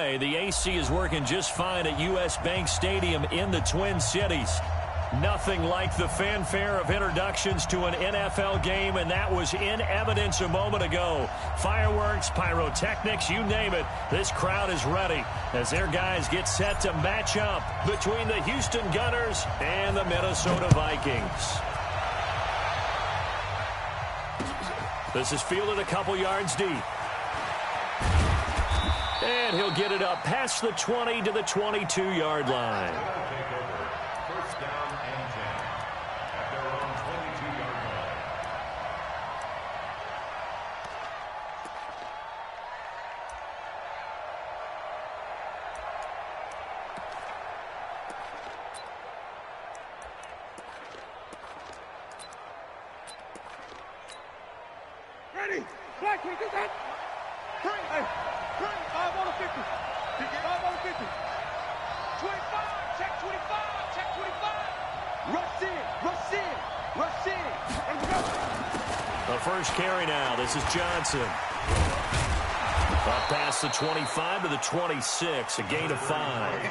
way, the AC is working just fine at U.S. Bank Stadium in the Twin Cities. Nothing like the fanfare of introductions to an NFL game, and that was in evidence a moment ago. Fireworks, pyrotechnics, you name it. This crowd is ready as their guys get set to match up between the Houston Gunners and the Minnesota Vikings. This is fielded a couple yards deep. And he'll get it up past the 20 to the 22-yard line. First down and 10 at their own 22-yard line. Ready? Black, can you get that? Three. Hey. 5 on the 50. 5 on the 50. 25. Check 25. Check 25. Rush in. Rush in. Rush in. And go. The first carry now. This is Johnson. Up past the 25 to the 26. A gain of 5.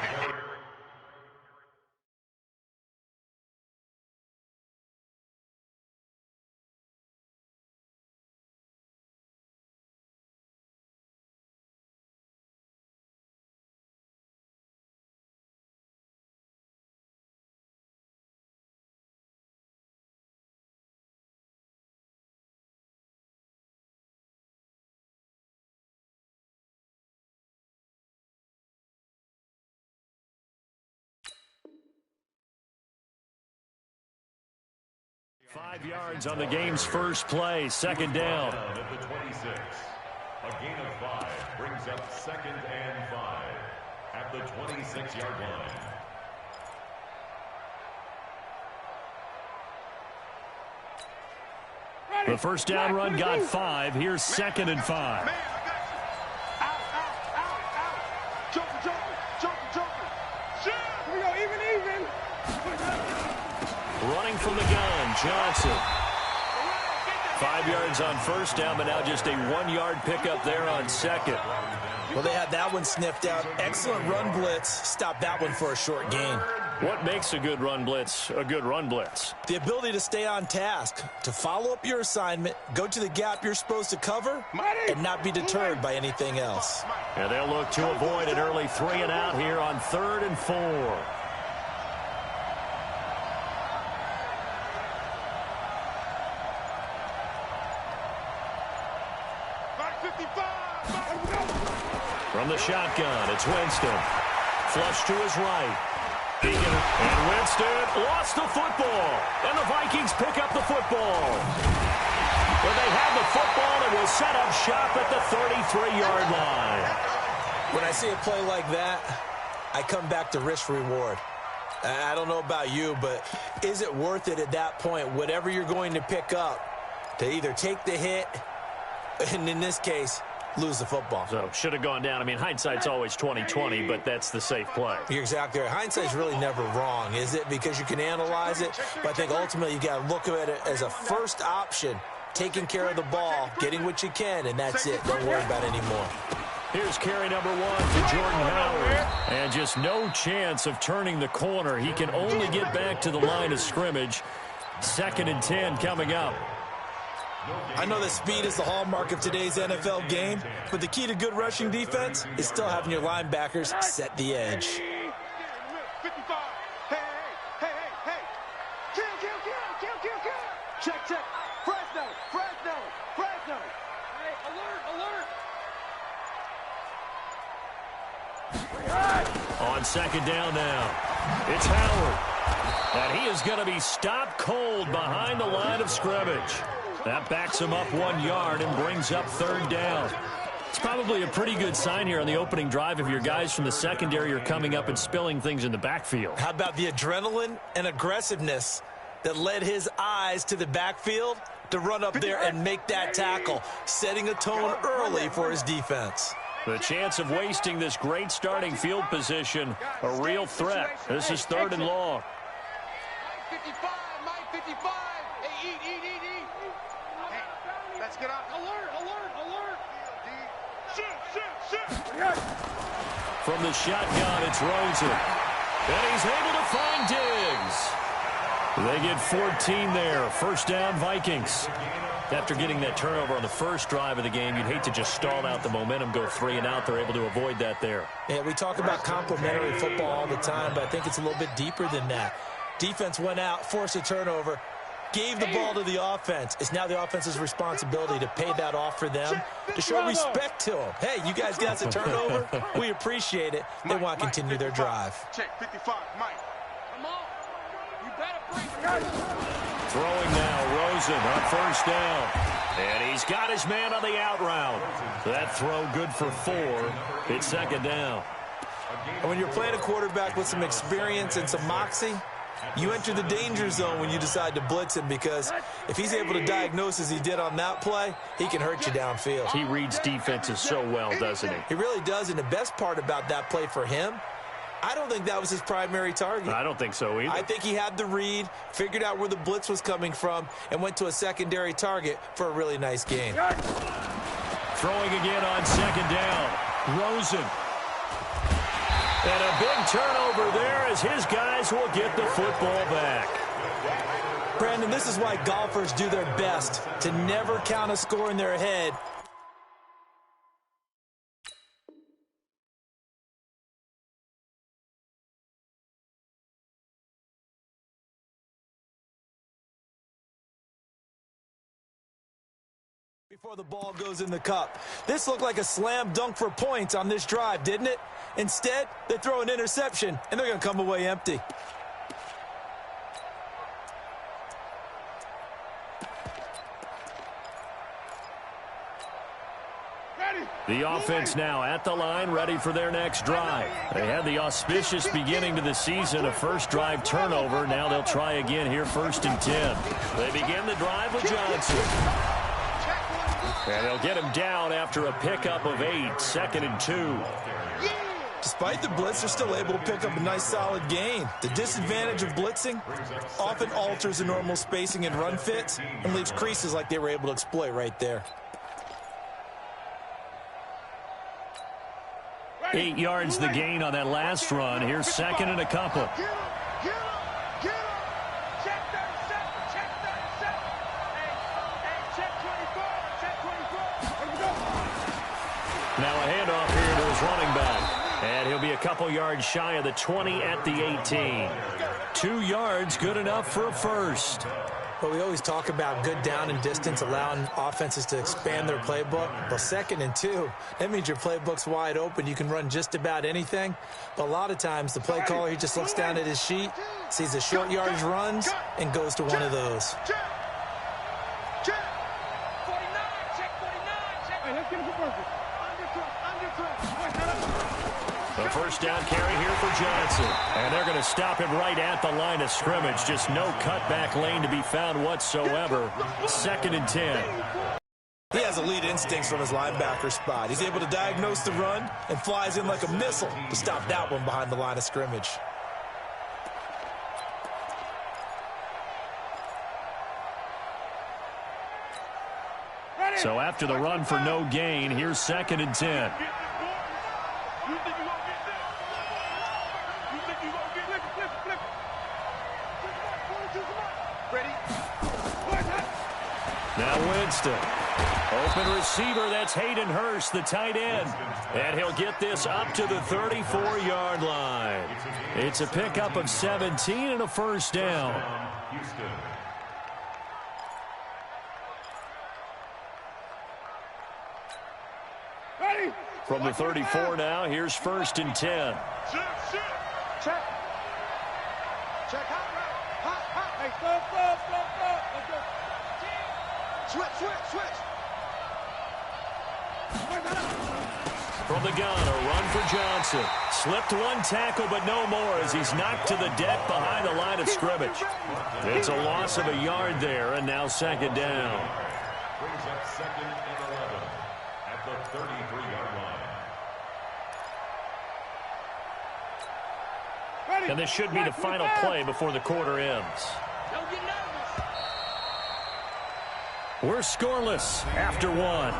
Five yards on the game's first play. Second down. At the 26. A gain of 5 brings up 2nd and 5 at the 26-yard line. The first down run got 5. Here's 2nd and 5. Man, I got you. Out. Joker. Here we go. Even. Running from the gun, Johnson. 5 yards on first down, but now just a 1-yard pickup there on second. Well, they had that one sniffed out. Excellent run blitz. Stop that one for a short gain. What makes a good run blitz a good run blitz? The ability to stay on task, to follow up your assignment, go to the gap you're supposed to cover, and not be deterred by anything else. And they'll look to avoid an early 3 and out here on 3rd and 4. From the shotgun, it's Winston. Flush to his right. And Winston lost the football. And the Vikings pick up the football. Well, they have the football and will set up shop at the 33-yard line. When I see a play like that, I come back to risk-reward. I don't know about you, but is it worth it at that point, whatever you're going to pick up, to either take the hit, and in this case, lose the football? So, should have gone down. I mean, hindsight's always 20/20, but that's the safe play. You're exactly right. Hindsight's really never wrong, is it? Because you can analyze it, but I think ultimately you got to look at it as a first option, taking care of the ball, getting what you can, and that's it. Don't worry about it anymore. Here's carry number 1 for Jordan Howard. And just no chance of turning the corner. He can only get back to the line of scrimmage. 2nd and 10 coming up. I know that speed is the hallmark of today's NFL game, but the key to good rushing defense is still having your linebackers set the edge. 55. Hey. Kill. Check. Fresno. Hey, alert. On 2nd down now, it's Howard. And he is going to be stopped cold behind the line of scrimmage. That backs him up 1 yard and brings up 3rd down. It's probably a pretty good sign here on the opening drive if your guys from the secondary are coming up and spilling things in the backfield. How about the adrenaline and aggressiveness that led his eyes to the backfield to run up there and make that tackle, setting a tone early for his defense. The chance of wasting this great starting field position, a real threat. This is 3rd and long. 55. Hey, eat. Hey, let's get out. Alert. Shoot. From the shotgun, it's Rosen. And he's able to find Diggs. They get 14 there. First down, Vikings. After getting that turnover on the first drive of the game, you'd hate to just stall out the momentum, go 3 and out. They're able to avoid that there. Yeah, we talk about complementary football all the time, but I think it's a little bit deeper than that. Defense went out, forced a turnover, gave the ball to the offense. It's now the offense's responsibility to pay that off for them, to show respect to them. Hey, you guys got the turnover. We appreciate it. They want to continue their drive. Check 55, Mike. Come on. You better bring it. Throwing now, Rosen on first down. And he's got his man on the out route. That throw good for 4. It's second down. And when you're playing a quarterback with some experience and some moxie, you enter the danger zone when you decide to blitz him, because if he's able to diagnose as he did on that play, he can hurt you downfield. He reads defenses so well, doesn't he? He really does, and the best part about that play for him, I don't think that was his primary target. I don't think so either. I think he had the read, figured out where the blitz was coming from, and went to a secondary target for a really nice gain. Throwing again on second down. Rosen. And a big turnover there as his guys will get the football back. Brandon, this is why golfers do their best to never count a score in their head. Before the ball goes in the cup. This looked like a slam dunk for points on this drive, didn't it? Instead, they throw an interception, and they're going to come away empty. The offense now at the line, ready for their next drive. They had the auspicious beginning to the season, a first drive turnover. Now they'll try again here, 1st and 10. They begin the drive with Johnson. And they'll get him down after a pickup of 8, 2nd and 2. Despite the blitz, they're still able to pick up a nice solid gain. The disadvantage of blitzing often alters the normal spacing and run fits and leaves creases like they were able to exploit right there. 8 yards the gain on that last run. Here's 2nd and a couple. Now a handoff here to his running back. And he'll be a couple yards shy of the 20 at the 18. 2 yards, good enough for a first. Well, we always talk about good down and distance, allowing offenses to expand their playbook. Well, 2nd and 2, that means your playbook's wide open. You can run just about anything. But a lot of times, the play caller, he just looks down at his sheet, sees the short yardage runs, and goes to one of those. The first down carry here for Johnson. And they're going to stop him right at the line of scrimmage. Just no cutback lane to be found whatsoever. 2nd and 10. He has elite instincts from his linebacker spot. He's able to diagnose the run and flies in like a missile to stop that one behind the line of scrimmage. So after the run for no gain, here's 2nd and 10. Now Winston. Open receiver, that's Hayden Hurst, the tight end. And he'll get this up to the 34-yard line. It's a pickup of 17 and a first down. From the 34 now, here's 1st and 10. Check. Check hot, hot. Hey, stop. Let's go. Switch. From the gun, a run for Johnson. Slipped one tackle, but no more as he's knocked to the deck behind the line of scrimmage. It's a loss of a yard there, and now 2nd down. Brings up 2nd and 11 at the 33-yard line. And this should be the final play before the quarter ends. We're scoreless after 1.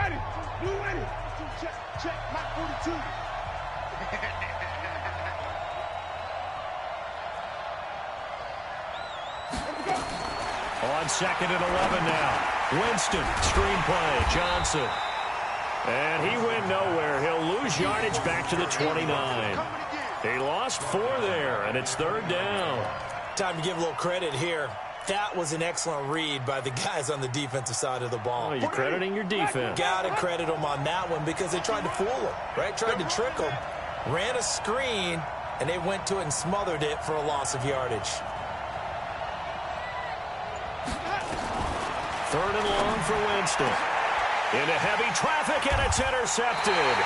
Ready. Blue ready. Check, check, Mike 42. On 2nd and 11 now. Winston, screen play, Johnson. And he went nowhere. He'll lose yardage back to the 29. He lost 4 there, and it's 3rd down. Time to give a little credit here. That was an excellent read by the guys on the defensive side of the ball. Oh, you're crediting your defense. Got to credit them on that one because they tried to fool him, right? Tried to trick him, ran a screen, and they went to it and smothered it for a loss of yardage. 3rd and long for Winston. Into heavy traffic, and it's intercepted.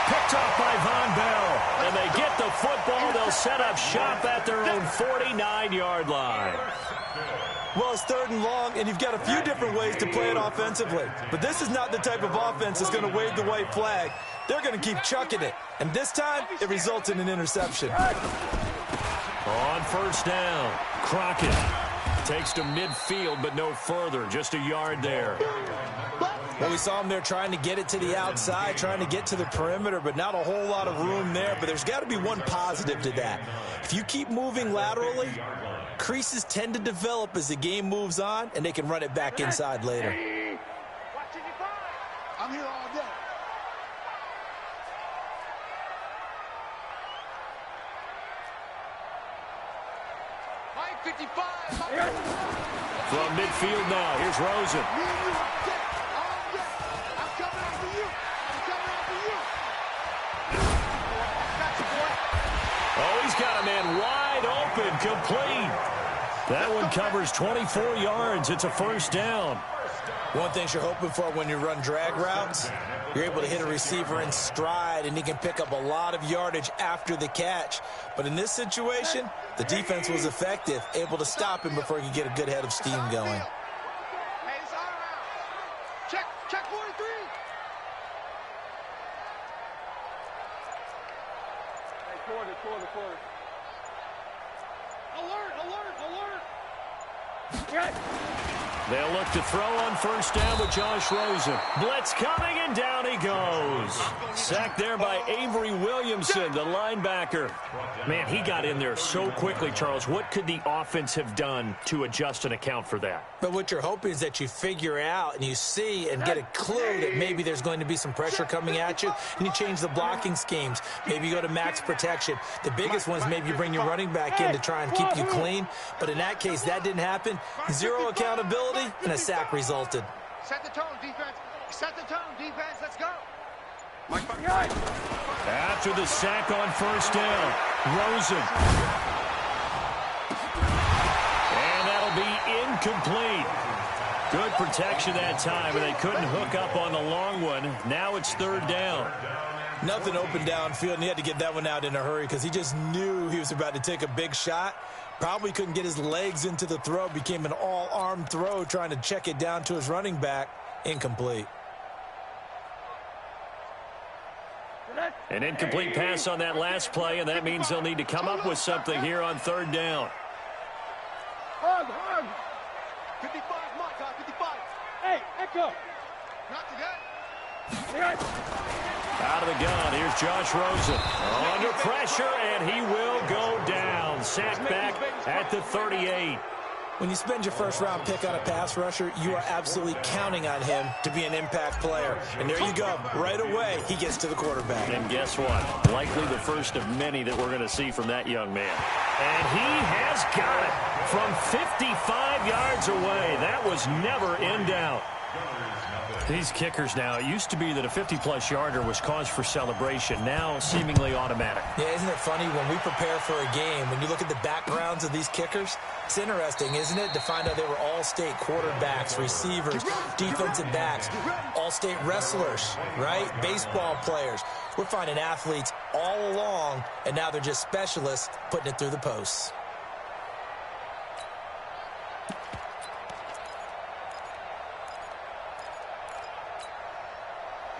Picked off by Von Bell. And they get the football. They'll set up shop at their own 49-yard line. Well, it's 3rd and long, and you've got a few different ways to play it offensively. But this is not the type of offense that's going to wave the white flag. They're going to keep chucking it. And this time, it results in an interception. On 1st down, Crockett takes to midfield, but no further. Just a yard there. Well, we saw him there trying to get it to the outside, trying to get to the perimeter, but not a whole lot of room there. But there's got to be one positive to that. If you keep moving laterally, creases tend to develop as the game moves on, and they can run it back inside later. I'm here all day. Mike 55. From midfield now, here's Rosen. Oh, he's got a man wide open, complete. That one covers 24 yards. It's a 1st down. One thing you're hoping for when you run drag routes, you're able to hit a receiver in stride, and he can pick up a lot of yardage after the catch. But in this situation, the defense was effective, able to stop him before he could get a good head of steam going. Check 43. Quarter. Alert. They'll look to throw on 1st down with Josh Rosen. Blitz coming, and down he goes. Sacked there by Avery Williamson, the linebacker. Man, he got in there so quickly, Charles. What could the offense have done to adjust and account for that? But what you're hoping is that you figure out and you see and get a clue that maybe there's going to be some pressure coming at you, and you change the blocking schemes. Maybe you go to max protection. The biggest ones, maybe you bring your running back in to try and keep you clean. But in that case, that didn't happen. 0 accountability, and a sack resulted. Set the tone, defense. Let's go. After the sack on 1st down, Rosen. And that'll be incomplete. Good protection that time, and they couldn't hook up on the long one. Now it's 3rd down. Nothing open downfield, and he had to get that one out in a hurry because he just knew he was about to take a big shot. Probably couldn't get his legs into the throw. Became an all-arm throw trying to check it down to his running back. Incomplete. An incomplete pass on that last play, and that means they'll need to come up with something here on 3rd down. Hug. 55, Mike, 55. Hey, Echo. Not today. Out of the gun, here's Josh Rosen. Under pressure, and he will go down. Sacked back at the 38. When you spend your 1st-round pick on a pass rusher, you are absolutely counting on him to be an impact player. And there you go. Right away, he gets to the quarterback. And guess what? Likely the first of many that we're going to see from that young man. And he has got it from 55 yards away. That was never in doubt. These kickers now, it used to be that a 50-plus yarder was cause for celebration. Now, seemingly automatic. Yeah, isn't it funny when we prepare for a game, when you look at the backgrounds of these kickers, it's interesting, isn't it, to find out they were all-state quarterbacks, receivers, defensive backs, all-state wrestlers, right? Baseball players. We're finding athletes all along, and now they're just specialists putting it through the posts.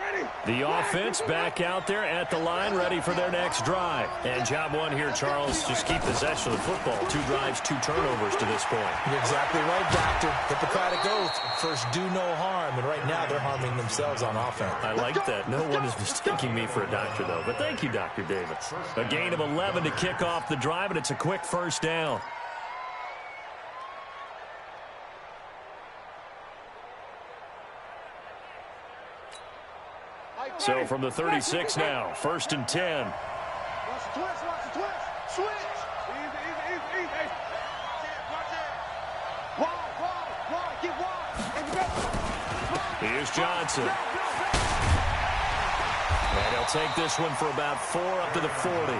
Ready. The offense back out there at the line, ready for their next drive. And job one here, Charles, just keep possession of the football. 2 drives, 2 turnovers to this point. You're exactly right, Doctor. Hippocratic oath. First, do no harm. And right now, they're harming themselves on offense. I like that. No one is mistaking me for a doctor, though. But thank you, Dr. Davis. A gain of 11 to kick off the drive, and it's a quick first down. So from the 36 now, 1st and 10. Watch the twist, watch the twist. Switch. Easy. Hey. Watch it. Wide. Get wide. Here's Johnson. And he'll take this one for about 4 up to the 40.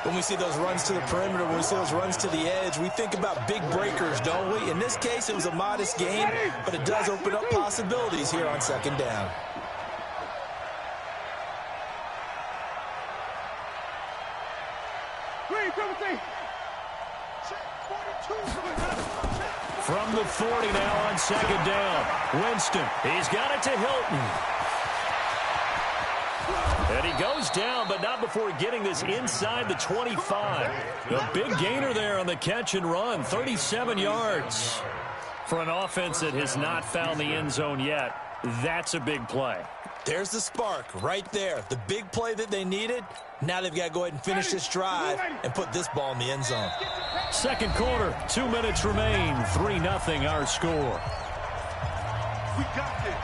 When we see those runs to the perimeter, when we see those runs to the edge, we think about big breakers, don't we? In this case, it was a modest gain, but it does open up possibilities here on 2nd down. From the 40 now on 2nd down. Winston, he's got it to Hilton. And he goes down, but not before getting this inside the 25. A big gainer there on the catch and run, 37 yards. For an offense that has not found the end zone yet, that's a big play. There's the spark right there. The big play that they needed. Now they've got to go ahead and finish this drive and put this ball in the end zone. 2nd quarter, 2 minutes remain. 3-0 our score. We got this.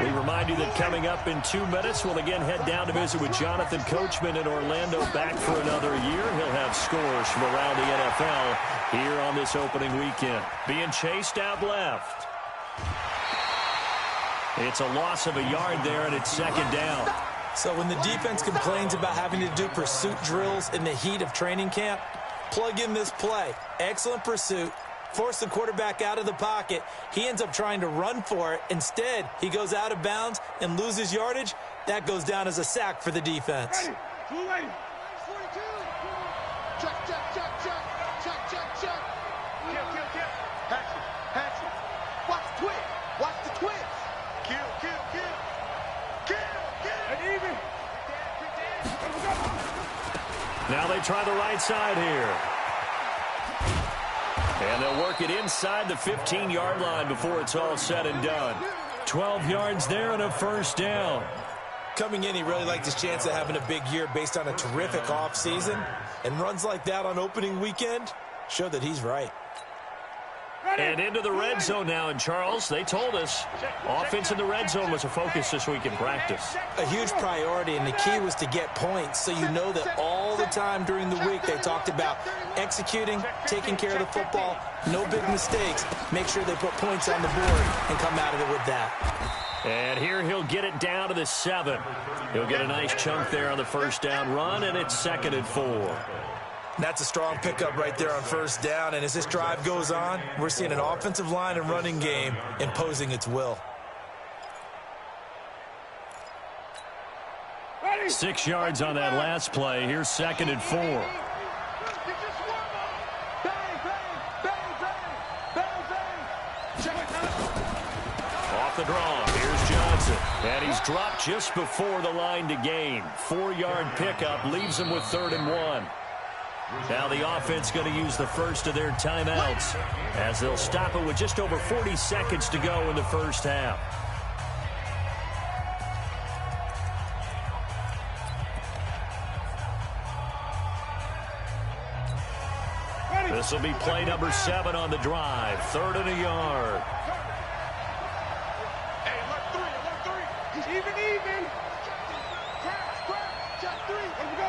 We remind you that coming up in 2 minutes, we'll again head down to visit with Jonathan Coachman in Orlando, back for another year. He'll have scores from around the NFL here on this opening weekend. Being chased out left. It's a loss of a yard there, and it's 2nd down. So when the defense complains about having to do pursuit drills in the heat of training camp, plug in this play. Excellent pursuit. Force the quarterback out of the pocket. He ends up trying to run for it. Instead, he goes out of bounds and loses yardage. That goes down as a sack for the defense. Ready. 42. Check. Kill. Hatch it. Watch the twist. Kill. And even. Now they try the right side here. And they'll work it inside the 15-yard line before it's all said and done. 12 yards there and a 1st down. Coming in, he really liked his chance of having a big year based on a terrific offseason. And runs like that on opening weekend show that he's right. And into the red zone now, and Charles, they told us offense in the red zone was a focus this week in practice. A huge priority, and the key was to get points, so you know that all the time during the week they talked about executing, taking care of the football, no big mistakes, make sure they put points on the board and come out of it with that. And here he'll get it down to the 7. He'll get a nice chunk there on the 1st down run, and it's 2nd and 4. That's a strong pickup right there on 1st down, and as this drive goes on, we're seeing an offensive line and running game imposing its will. 6 yards on that last play. Here's 2nd and 4. Off the draw, here's Johnson. And he's dropped just before the line to gain. 4-yard pickup leaves him with 3rd and 1. Now the offense going to use the first of their timeouts as they'll stop it with just over 40 seconds to go in the 1st half. This will be play number 7 on the drive. 3rd and a yard. Hey, look 3. Even. Check 3. Let's go.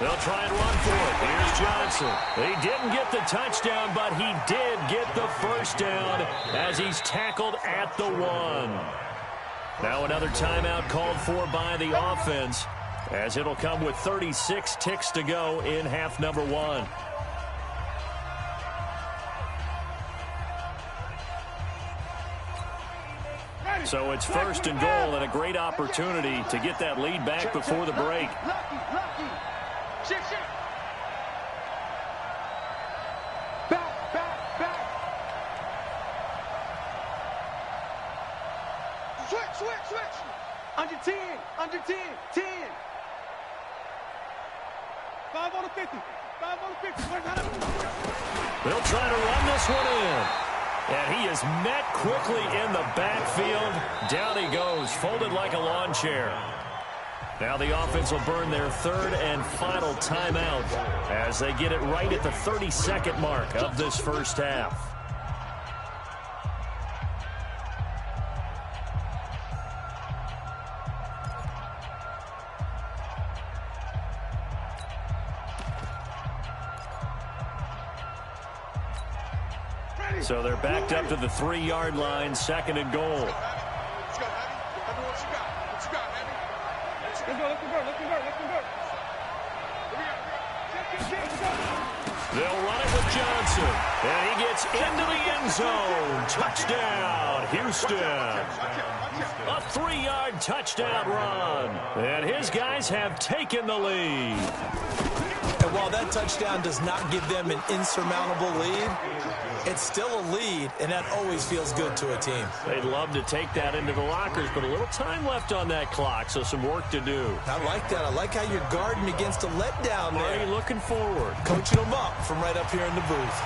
They'll try and run for it. Here's Johnson. He didn't get the touchdown, but he did get the 1st down as he's tackled at the 1. Now another timeout called for by the offense as it'll come with 36 ticks to go in half number 1. So it's 1st and goal and a great opportunity to get that lead back before the break. Under 10. Under 10. 10. 5 on the 50. 5 on the 50. They'll try to run this one in. And he is met quickly in the backfield. Down he goes, folded like a lawn chair. Now the offense will burn their third and final timeout as they get it right at the 30-second mark of this first half. So they're backed up to the 3-yard line, second and goal. Let's go, Abby. What you got? What you got, Abby? Let's convert. They'll run it with Johnson. And he gets into the end zone. Touchdown, Houston. A 3-yard touchdown run. And his guys have taken the lead. And while that touchdown does not give them an insurmountable lead, it's still a lead, and that always feels good to a team. They'd love to take that into the lockers, but a little time left on that clock, so some work to do. I like that. I like how you're guarding against a letdown there. Are you looking forward? Coaching them up from right up here in the booth.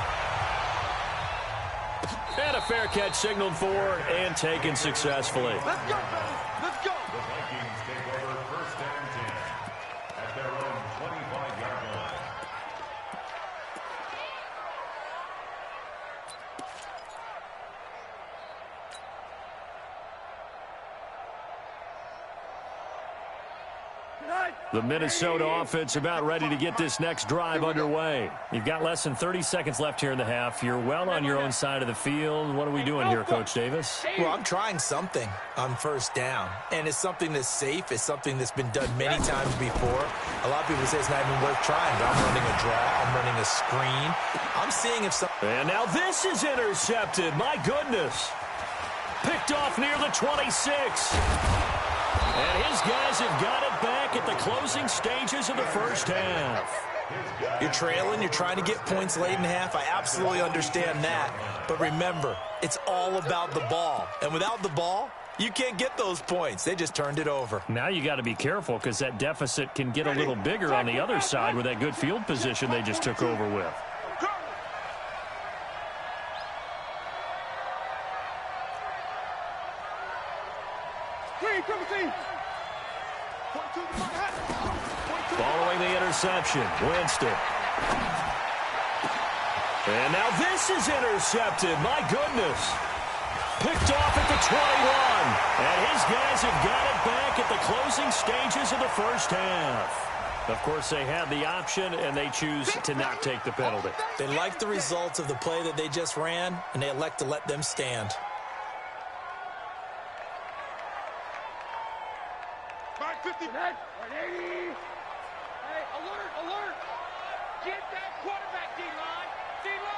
And a fair catch signaled for and taken successfully. Let's go, baby. Let's go. The Vikings take over first and 10 at their own 25-yard line. The Minnesota offense about ready to get this next drive underway. You've got less than 30 seconds left here in the half. You're well on your own side of the field. What are we doing here, Coach Davis? Well, I'm trying something on first down, and it's something that's safe. It's something that's been done many times before. A lot of people say it's not even worth trying, but I'm running a draw. I'm running a screen. I'm seeing if something... And now this is intercepted. My goodness. Picked off near the 26. And his guys have got it back at the closing stages of the first half. You're trailing. You're trying to get points late in half. I absolutely understand that. But remember, it's all about the ball. And without the ball, you can't get those points. They just turned it over. Now you got to be careful because that deficit can get a little bigger on the other side with that good field position they just took over with. Following the interception, Winston. And now this is intercepted. My goodness. Picked off at the 21. And his guys have got it back at the closing stages of the first half. Of course, they had the option, and they choose to not take the penalty. They like the results of the play that they just ran, and they elect to let them stand. Back 50. 180. Hey, alert. Get that quarterback, D-line.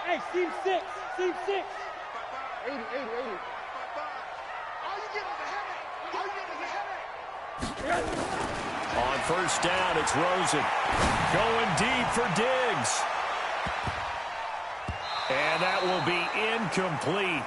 Hey, seam 6. 80. All you get is a headache. On first down, it's Rosen. Going deep for Diggs. And that will be incomplete.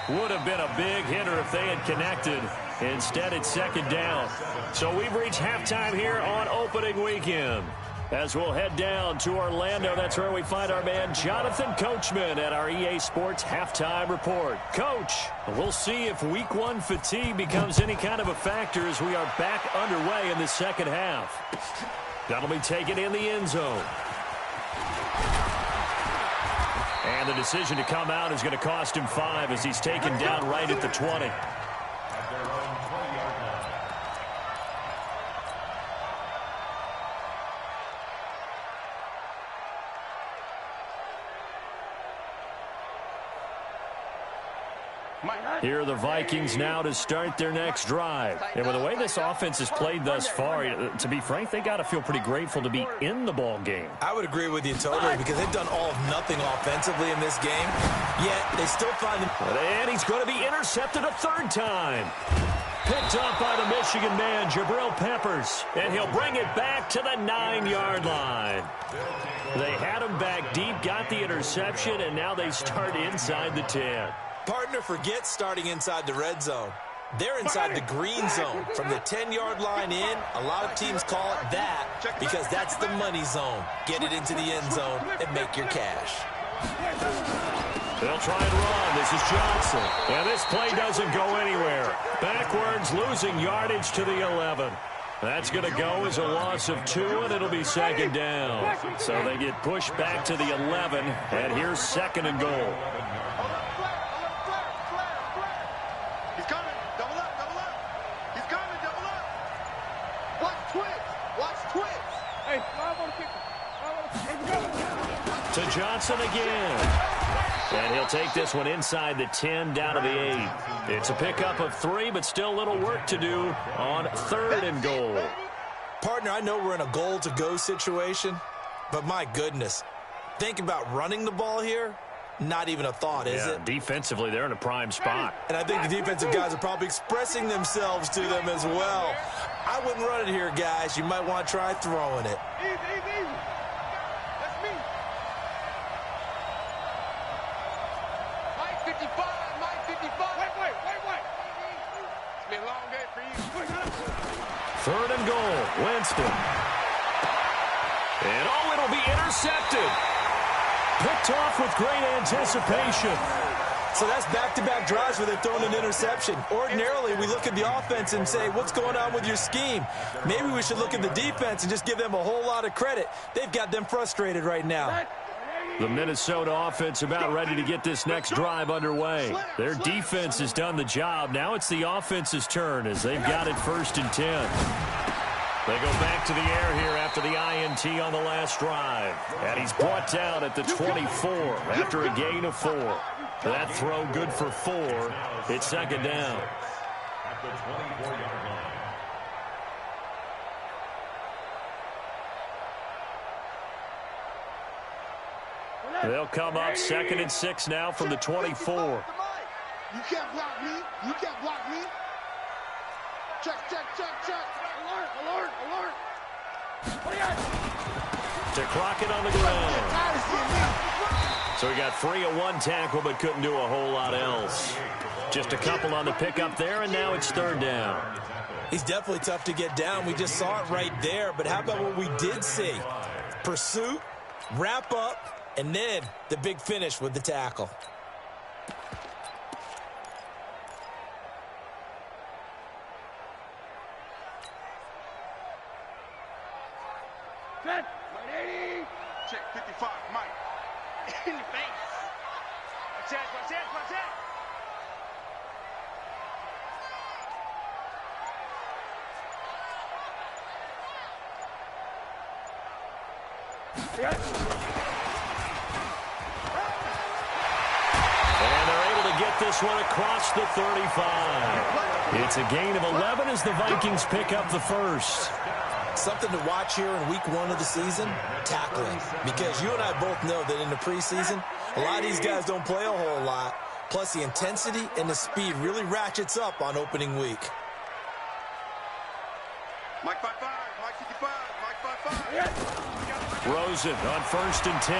Would have been a big hitter if they had connected. Instead, it's second down. So we've reached halftime here on opening weekend. As we'll head down to Orlando, that's where we find our man Jonathan Coachman at our EA Sports Halftime Report. Coach, we'll see if Week 1 fatigue becomes any kind of a factor as we are back underway in the second half. That'll be taken in the end zone. And the decision to come out is going to cost him 5 as he's taken down right at the 20. Here are the Vikings now to start their next drive. And with the way this offense has played thus far, to be frank, they got to feel pretty grateful to be in the ball game. I would agree with you totally because they've done all of nothing offensively in this game, yet they still find them. And he's going to be intercepted a third time. Picked up by the Michigan man, Jabril Peppers. And he'll bring it back to the 9-yard line. They had him back deep, got the interception, and now they start inside the 10. Partner, forget starting inside the red zone. They're inside the green zone. From the 10-yard line in, a lot of teams call it that because that's the money zone. Get it into the end zone and make your cash. They'll try and run. This is Johnson. And this play doesn't go anywhere. Backwards, losing yardage to the 11. That's going to go as a loss of 2, and it'll be second down. So they get pushed back to the 11, and here's second and goal. To Johnson again. And he'll take this one inside the 10, down to the 8. It's a pickup of 3, but still a little work to do on third and goal. Partner, I know we're in a goal-to-go situation, but my goodness, think about running the ball here. Not even a thought, is it? Defensively, they're in a prime spot. And I think the defensive guys are probably expressing themselves to them as well. I wouldn't run it here, guys. You might want to try throwing it. Easy. That's me. Mike 55. Wait. It's been a long day for you. Third and goal, Winston. And it'll be intercepted. Picked off with great anticipation. So that's back-to-back drives where they're throwing an interception. Ordinarily, we look at the offense and say, what's going on with your scheme? Maybe we should look at the defense and just give them a whole lot of credit. They've got them frustrated right now. The Minnesota offense about ready to get this next drive underway. Their defense has done the job. Now it's the offense's turn as they've got it first and 10. They go back to the air here after the INT on the last drive. And he's brought down at the 24 after a gain of 4. That throw good for 4. It's second down. At the 24-yard line. They'll come up second and 6 now from the 24. You can't block me. Check. Alert. To Crockett on the ground. So he got free of 1 tackle but couldn't do a whole lot else. Just a couple on the pickup there, and now it's third down. He's definitely tough to get down. We just saw it right there. But how about what we did see? Pursuit, wrap up, and then the big finish with the tackle. Check. 180. Check 55. Mike. In the face. Watch that. And they're able to get this one across the 35. It's a gain of 11 as the Vikings pick up the first. Something to watch here in week 1 of the season, tackling. Because you and I both know that in the preseason, a lot of these guys don't play a whole lot. Plus, the intensity and the speed really ratchets up on opening week. Mike 55. Mike 55. Mike 55. Rosen on first and 10.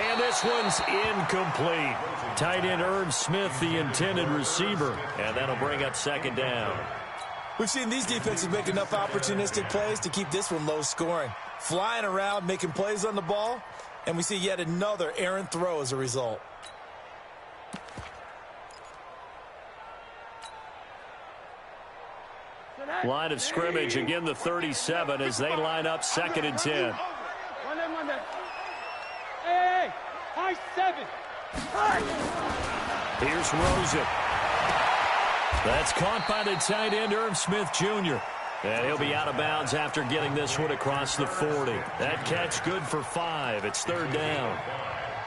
And this one's incomplete. Tight end Irv Smith, the intended receiver. And that'll bring up second down. We've seen these defenses make enough opportunistic plays to keep this one low scoring. Flying around, making plays on the ball, and we see yet another errant throw as a result. Line of scrimmage, again the 37 as they line up second and 10. One day. Hey, high 7. Here's Rosen. That's caught by the tight end, Irv Smith Jr. And he'll be out of bounds after getting this one across the 40. That catch good for 5. It's third down.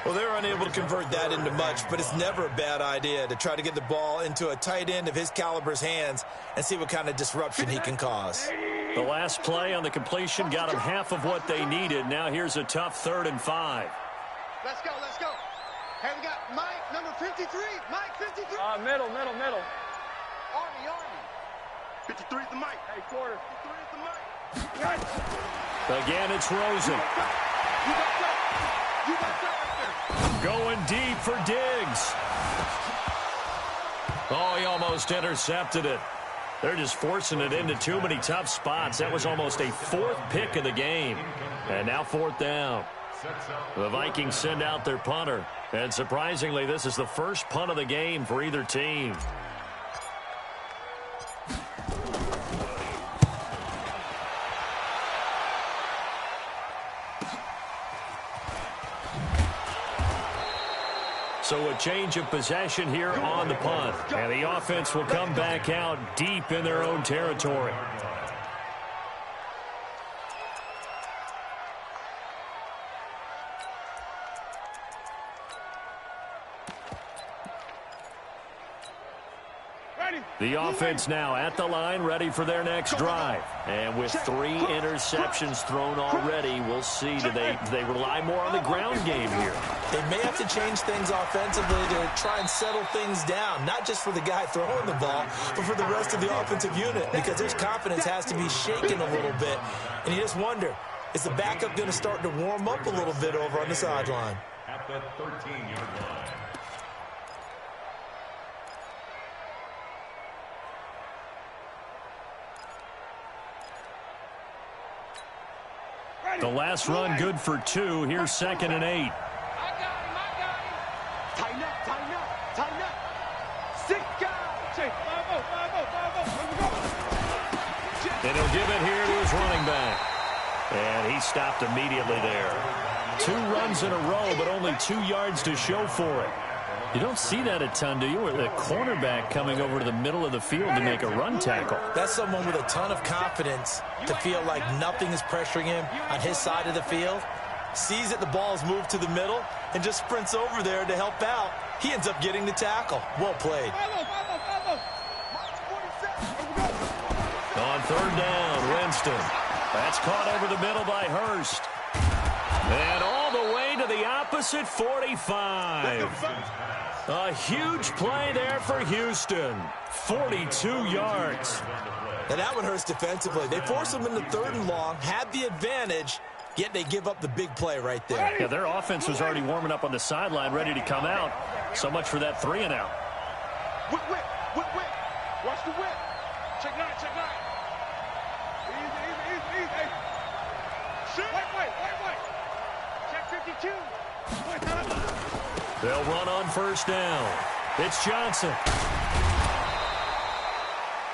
Well, they're unable to convert that into much, but it's never a bad idea to try to get the ball into a tight end of his caliber's hands and see what kind of disruption he can cause. The last play on the completion got them half of what they needed. Now here's a tough 3rd and 5. Let's go. Hey, we got Mike, number 53. Mike, 53. Middle. Army. 53 is the Mike. Hey, quarter. 53 is the Mike. Again, it's Rosen. You got that right there. Going deep for Diggs. Oh, he almost intercepted it. They're just forcing it into too many tough spots. That was almost a 4th pick of the game. And now 4th down. The Vikings send out their punter. And surprisingly, this is the first punt of the game for either team. So a change of possession here on the punt. And the offense will come back out deep in their own territory. The offense now at the line, ready for their next drive. And with 3 interceptions thrown already, we'll see. Do they rely more on the ground game here? They may have to change things offensively to try and settle things down, not just for the guy throwing the ball, but for the rest of the offensive unit, because his confidence has to be shaken a little bit. And you just wonder, is the backup going to start to warm up a little bit over on the sideline? At the 13-yard line. The last run good for 2. Here's 2nd and 8. I got him. Tighten up, tighten up, tighten up. 6 guys. 5-0. And he'll give it here to his running back. And he stopped immediately there. 2 runs in a row, but only 2 yards to show for it. You don't see that a ton, do you? With a cornerback coming over to the middle of the field to make a run tackle. That's someone with a ton of confidence to feel like nothing is pressuring him on his side of the field. Sees that the ball's moved to the middle and just sprints over there to help out. He ends up getting the tackle. Well played. On 3rd down, Winston. That's caught over the middle by Hurst. And all the way to the opposite 45. A huge play there for Houston. 42 yards. And that one hurts defensively. They force him into 3rd and long, had the advantage, yet they give up the big play right there. Yeah, their offense was already warming up on the sideline, ready to come out. So much for that 3 and out. Whip. Watch the whip. Check 9. Easy. Shoot. Wait. Check 52. They'll run on 1st down. It's Johnson.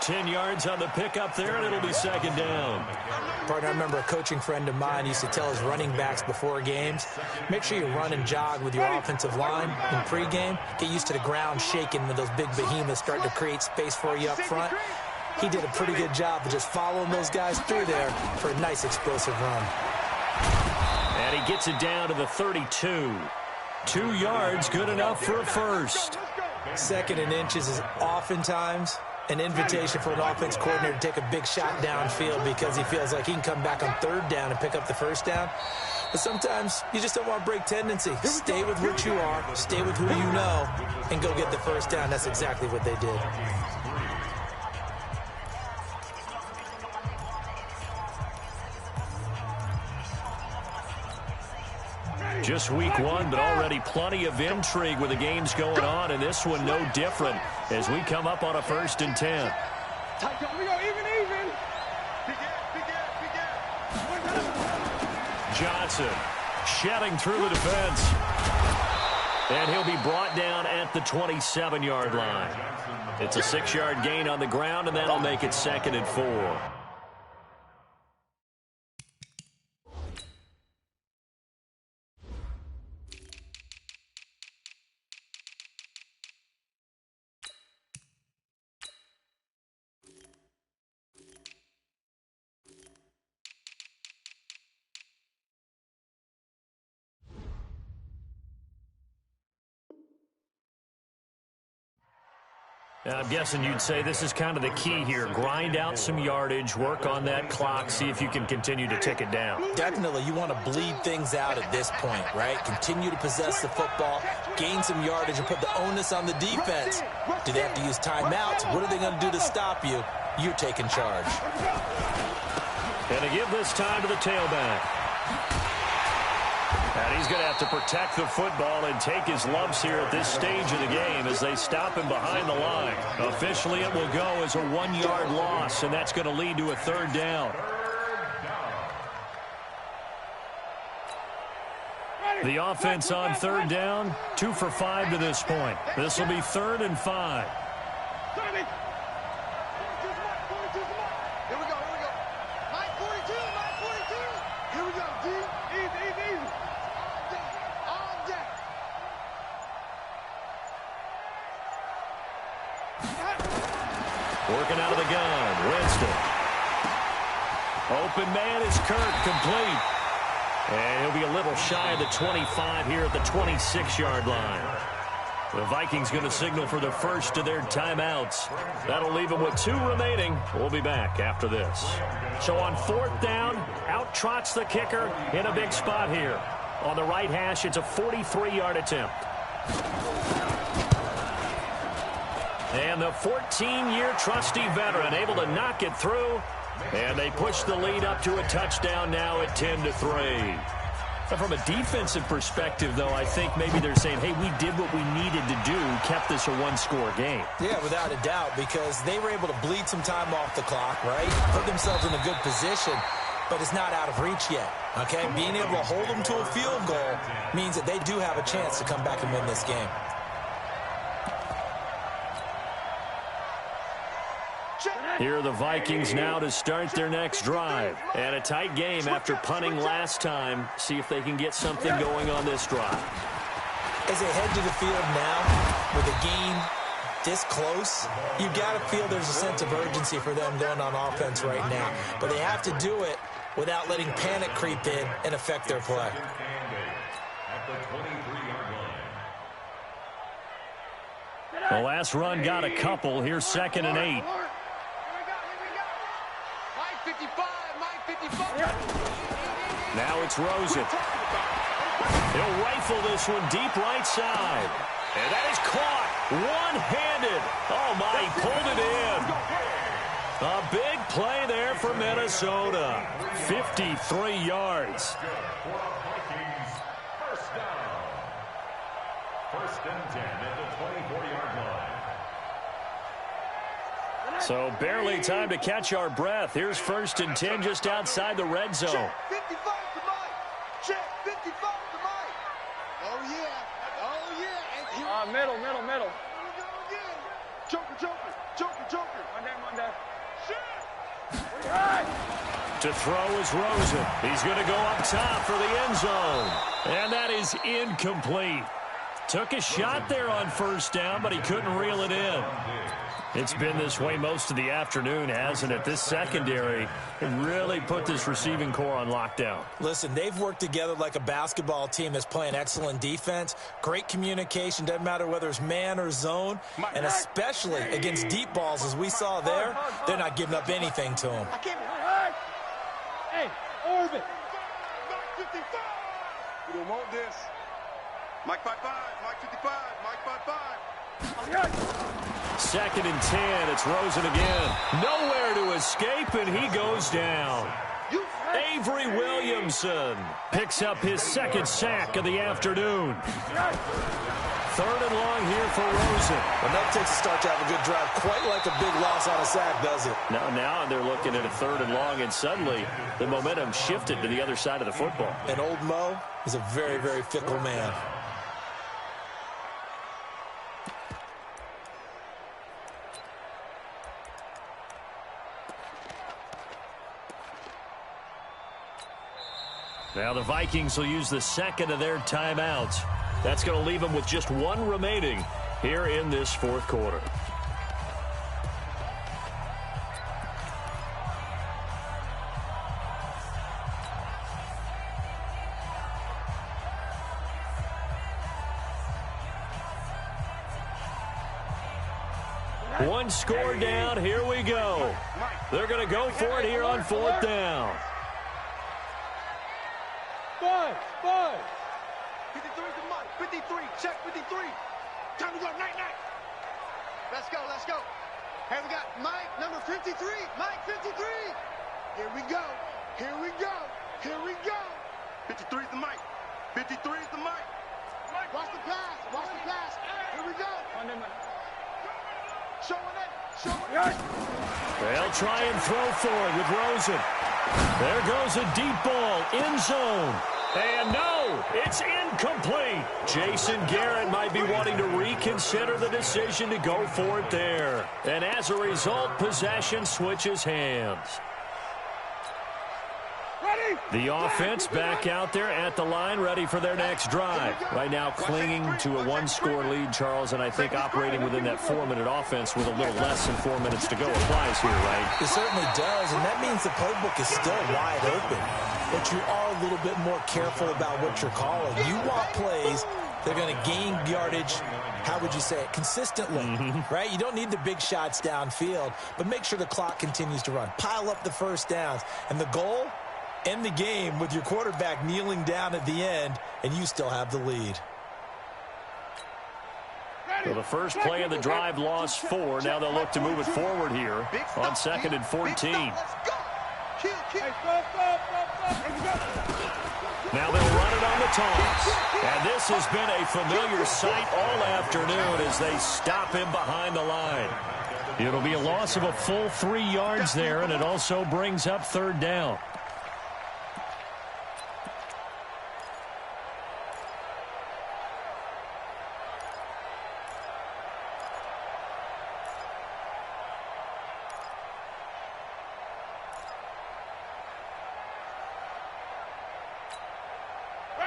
10 yards on the pickup there, and it'll be 2nd down. Partner, I remember a coaching friend of mine used to tell his running backs before games, make sure you run and jog with your offensive line in pregame. Get used to the ground shaking when those big behemoths start to create space for you up front. He did a pretty good job of just following those guys through there for a nice explosive run. And he gets it down to the 32. 2 yards, good enough for a first. 2nd and inches is oftentimes an invitation for an offense coordinator to take a big shot downfield because he feels like he can come back on 3rd down and pick up the 1st down. But sometimes you just don't want to break tendency. Stay with what you are, stay with who you know, and go get the 1st down. That's exactly what they did. Just week 1, but already plenty of intrigue with the games going on, and this one no different as we come up on a 1st and 10. Johnson shedding through the defense. And he'll be brought down at the 27-yard line. It's a 6-yard gain on the ground, and that'll make it 2nd and 4. I'm guessing you'd say this is kind of the key here. Grind out some yardage, work on that clock, see if you can continue to tick it down. Definitely. You want to bleed things out at this point, right? Continue to possess the football, gain some yardage, and put the onus on the defense. Do they have to use timeouts? What are they going to do to stop you? You're taking charge. And to give this time to the tailback. And he's going to have to protect the football and take his lumps here at this stage of the game as they stop him behind the line. Officially, it will go as a 1-yard loss, and that's going to lead to a 3rd down. The offense on 3rd down, 2 for 5 to this point. This will be 3rd and 5. Working out of the gun, Winston. Open man is Kirk, complete. And he'll be a little shy of the 25 here at the 26-yard line. The Vikings going to signal for the first of their timeouts. That'll leave them with 2 remaining. We'll be back after this. So on 4th down, out trots the kicker in a big spot here. On the right hash, it's a 43-yard attempt. And the 14-year trusty veteran able to knock it through. And they push the lead up to a touchdown now at 10-3. From a defensive perspective, though, I think maybe they're saying, hey, we did what we needed to do, kept this a 1-score game. Yeah, without a doubt, because they were able to bleed some time off the clock, right? Put themselves in a good position, but it's not out of reach yet, okay? Being able to hold them to a field goal means that they do have a chance to come back and win this game. Here are the Vikings now to start their next drive. And a tight game after punting last time. See if they can get something going on this drive. As they head to the field now, with a game this close, you got to feel there's a sense of urgency for them going on offense right now. But they have to do it without letting panic creep in and affect their play. The last run got a couple. Here's 2nd and 8. Now it's Rosen. He'll rifle this one deep right side. And that is caught one-handed. Oh, my, he pulled it in. A big play there for Minnesota. 53 yards. First and 10 at the 24-yard line. So barely time to catch our breath. Here's 1st and 10 just outside the red zone. Check 55 to Mike. Check 55 to Mike. Oh, yeah. Oh, yeah. Middle. Here we go again. Joker. One down. Shit. To throw is Rosen. He's going to go up top for the end zone. And that is incomplete. Took a shot there on 1st down, but he couldn't reel it in. It's been this way most of the afternoon, hasn't it? This secondary really put this receiving core on lockdown. Listen, they've worked together like a basketball team that's playing excellent defense. Great communication, doesn't matter whether it's man or zone. And especially against deep balls, as we saw there, they're not giving up anything to them. Hey, Orbit. Mike 55. We don't want this. Mike 55. Mike 55. Mike 55. 2nd and 10. It's Rosen again. Nowhere to escape, and he goes down. Avery Williamson picks up his 2nd sack of the afternoon. 3rd and long here for Rosen. Well, that takes a start to have a good drive. Quite like a big loss on a sack, does it? Now they're looking at a 3rd and long, and suddenly the momentum shifted to the other side of the football. And old Mo is a very, very fickle man. Now the Vikings will use the 2nd of their timeouts. That's going to leave them with just 1 remaining here in this 4th quarter. One score down. Here we go. They're going to go for it here on 4th down. 5. 53 to Mike. 53. Check 53. Time to go. Night. Let's go. Here we got Mike, number 53. Mike 53. Here we go. 53 to Mike. 53 is the mic. Watch the pass. Watch the pass. Here we go. Showing it. Showing it. They'll try and throw for it with Rosen. There goes a deep ball. End zone. And no, it's incomplete. Jason Garrett might be wanting to reconsider the decision to go for it there. And as a result, possession switches hands. The offense back out there at the line, ready for their next drive. Right now clinging to a one-score lead, Charles, and I think operating within that 4-minute offense with a little less than 4 minutes to go applies here, right? It certainly does, and that means the playbook is still wide open. But you are a little bit more careful about what you're calling. You want plays that are going to gain yardage, how would you say it, consistently, right? You don't need the big shots downfield, but make sure the clock continues to run. Pile up the first downs, and the goal, end the game with your quarterback kneeling down at the end, and you still have the lead. So the first play of the drive lost 4. Now they'll look to move it forward here on 2nd and 14. Now they'll run it on the toss. And this has been a familiar sight all afternoon as they stop him behind the line. It'll be a loss of a full 3 yards there, and it also brings up 3rd down.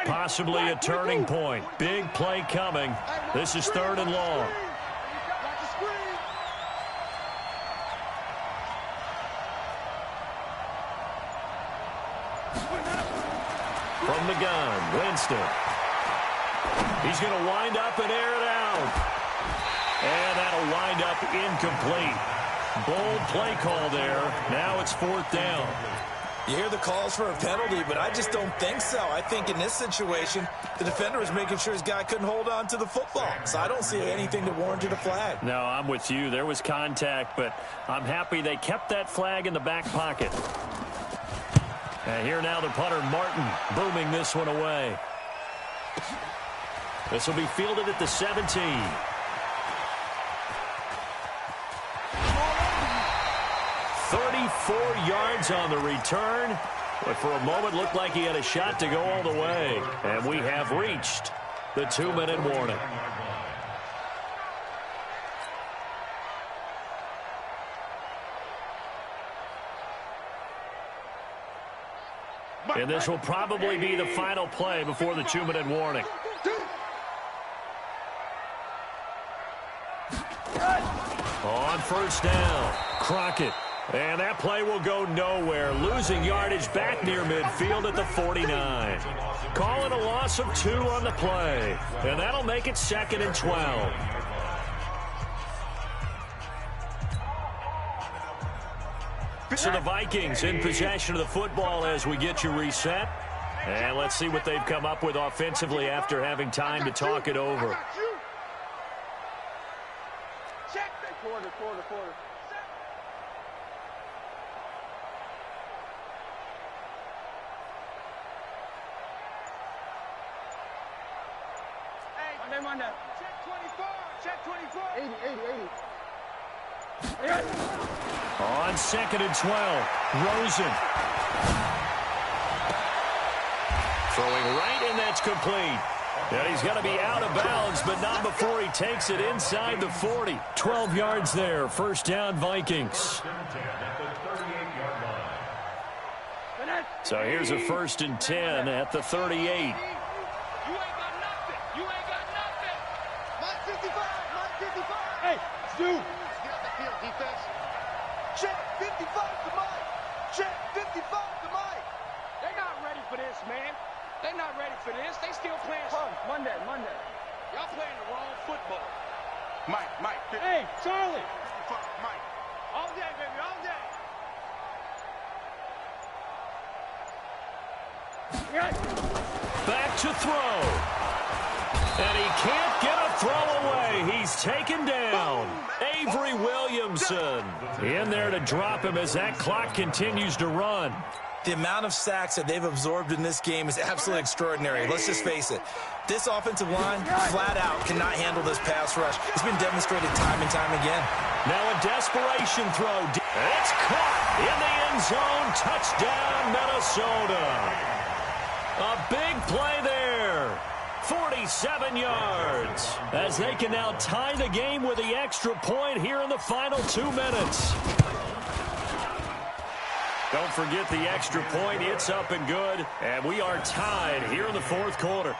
Possibly a turning point. Big play coming. This is 3rd and long. From the gun, Winston. He's going to wind up and air it out. And that'll wind up incomplete. Bold play call there. Now it's 4th down. You hear the calls for a penalty, but I just don't think so. I think in this situation, the defender was making sure his guy couldn't hold on to the football. So I don't see anything that warranted a flag. No, I'm with you. There was contact, but I'm happy they kept that flag in the back pocket. And here now the punter, Martin, booming this one away. This will be fielded at the 17. Yards on the return, but for a moment looked like he had a shot to go all the way. And we have reached the 2-minute warning. And this will probably be the final play before the 2-minute warning. On 1st down, Crockett. And that play will go nowhere, losing yardage back near midfield at the 49. Calling a loss of 2 on the play, and that'll make it 2nd and 12. So the Vikings in possession of the football as we get you reset. And let's see what they've come up with offensively after having time to talk it over. Check. Quarter. Monday. Check 24. 80. On 2nd and 12, Rosen. Throwing right, and that's complete. And he's going to be out of bounds, but not before he takes it inside the 40. 12 yards there. 1st down, Vikings. So here's a 1st and 10 at the 38. Get out the field, defense. Check 55 to Mike. Check 55 to Mike. They're not ready for this, man. They're not ready for this. They still playing Monday. Y'all playing the wrong football. Mike. Hey, Charlie. Mike. All day, baby, all day. Back to throw. And he can't get a throw away. He's taken down. Avery Williamson in there to drop him as that clock continues to run. The amount of sacks that they've absorbed in this game is absolutely extraordinary. Let's just face it. This offensive line, flat out, cannot handle this pass rush. It's been demonstrated time and time again. Now a desperation throw. It's caught in the end zone. Touchdown, Minnesota. A big play there. 47 yards. As they can now tie the game with the extra point here in the final 2 minutes. Don't forget the extra point. It's up and good. And we are tied here in the fourth quarter.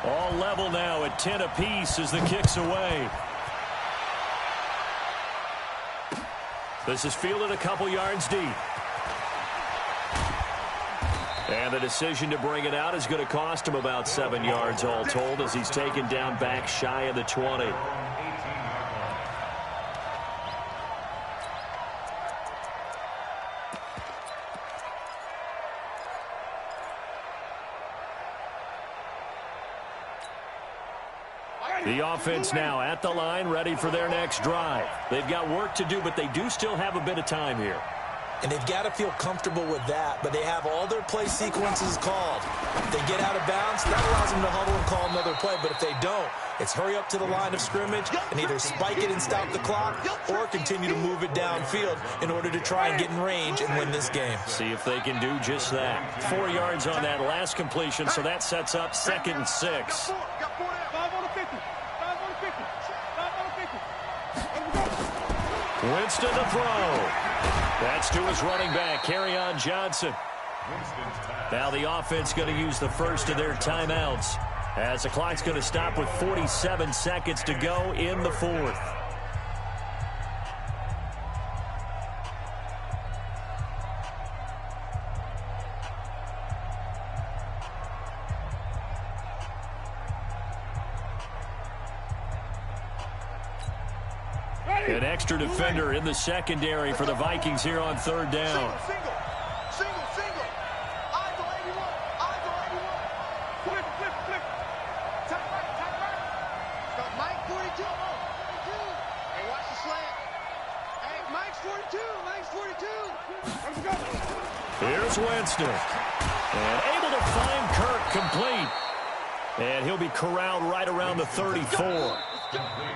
All level now at 10 apiece as the kick's away. This is fielded a couple yards deep. And the decision to bring it out is going to cost him about 7 yards all told as he's taken down back shy of the 20. The offense now at the line, ready for their next drive. They've got work to do, but they do still have a bit of time here. And they've got to feel comfortable with that, but they have all their play sequences called. If they get out of bounds, that allows them to huddle and call another play, but if they don't, it's hurry up to the line of scrimmage and either spike it and stop the clock or continue to move it downfield in order to try and get in range and win this game. See if they can do just that. 4 yards on that last completion, so that sets up 2nd and 6. 5 on the 50. 5 on the 50. 5 on the 50. Winston to throw. That's to his running back, Kerryon Johnson. Now the offense going to use the first of their timeouts as the clock's going to stop with 47 seconds to go in the fourth. An extra defender in the secondary for the Vikings here on 3rd down. Single. I go 81. Flip. Top right. Got Mike 42. Hey, watch the slant. Hey, Mike's 42. Let's go. Here's Winston. And able to find Kirk complete. And he'll be corralled right around the 34.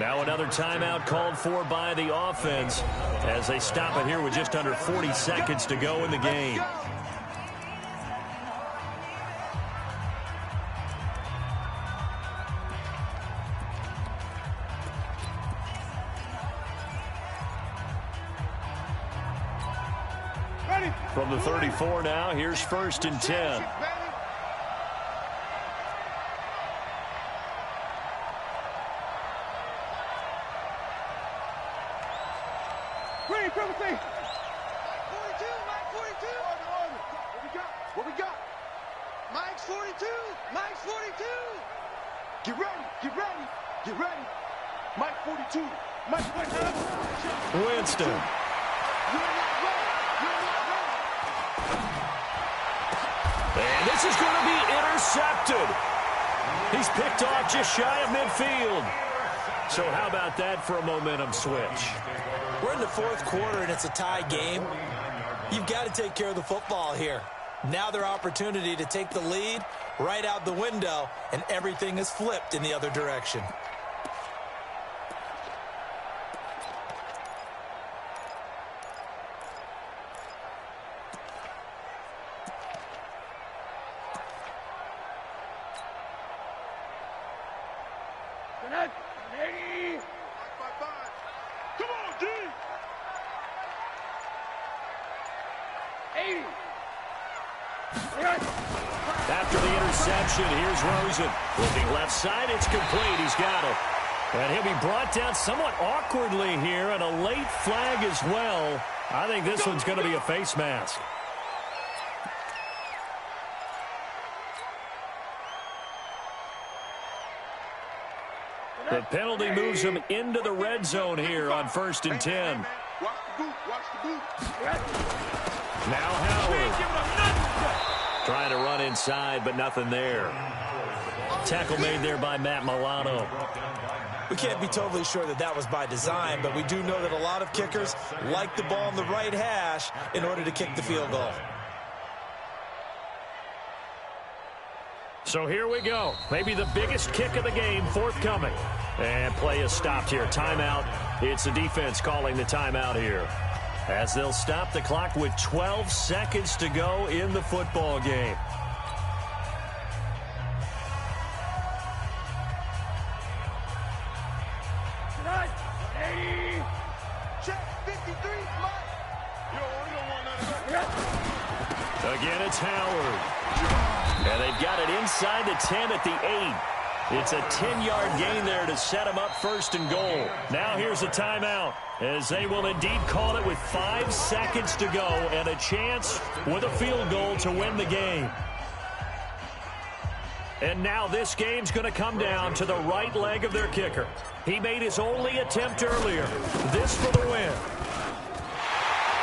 Now another timeout called for by the offense as they stop it here with just under 40 seconds to go in the game. From the 34 now, here's 1st and 10. What we got? Mike's 42. Get ready. Mike 42. Winston. And this is going to be intercepted. He's picked off just shy of midfield. So how about that for a momentum switch? We're in the fourth quarter, and it's a tie game. You've got to take care of the football here. Now their opportunity to take the lead right out the window, and everything is flipped in the other direction. Come on, D. 80. After the interception, here's Rosen. Looking left side, it's complete. He's got it. And he'll be brought down somewhat awkwardly here, and a late flag as well. I think this one's going to be a face mask. The penalty moves him into the red zone here on 1st and 10. Watch the boot. Now Howard. Trying to run inside, but nothing there. Tackle made there by Matt Milano. We can't be totally sure that that was by design, but we do know that a lot of kickers like the ball in the right hash in order to kick the field goal. So here we go. Maybe the biggest kick of the game forthcoming. And play is stopped here. Timeout. It's the defense calling the timeout here, as they'll stop the clock with 12 seconds to go in the football game. Again, it's Howard. And they've got it inside the 10 at the 8. It's a 10-yard gain there to set them up first and goal. Now here's a timeout, as they will indeed call it with 5 seconds to go and a chance with a field goal to win the game. And now this game's going to come down to the right leg of their kicker. He made his only attempt earlier. This for the win.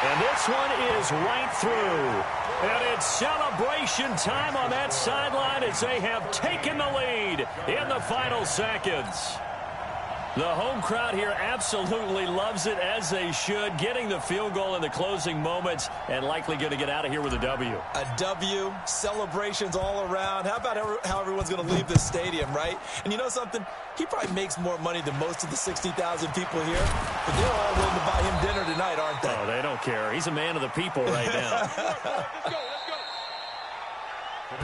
And this one is right through. And it's celebration time on that sideline as they have taken the lead in the final seconds. The home crowd here absolutely loves it, as they should, getting the field goal in the closing moments and likely going to get out of here with a W. A W, celebrations all around. How about how everyone's going to leave this stadium, right? And you know something? He probably makes more money than most of the 60,000 people here, but they're all willing to buy him dinner tonight, aren't they? Oh, they don't care. He's a man of the people right now.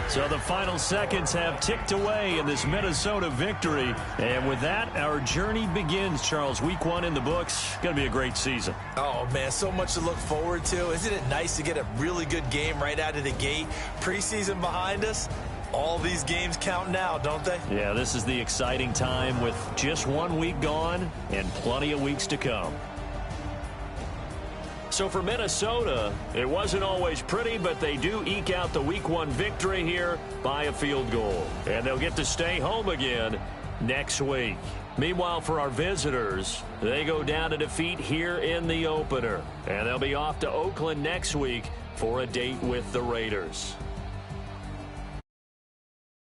So the final seconds have ticked away in this Minnesota victory. And with that, our journey begins, Charles. Week 1 in the books. Going to be a great season. Oh, man, so much to look forward to. Isn't it nice to get a really good game right out of the gate? Preseason behind us. All these games count now, don't they? Yeah, this is the exciting time with just 1 week gone and plenty of weeks to come. So for Minnesota, it wasn't always pretty, but they do eke out the Week 1 victory here by a field goal. And they'll get to stay home again next week. Meanwhile, for our visitors, they go down to defeat here in the opener. And they'll be off to Oakland next week for a date with the Raiders.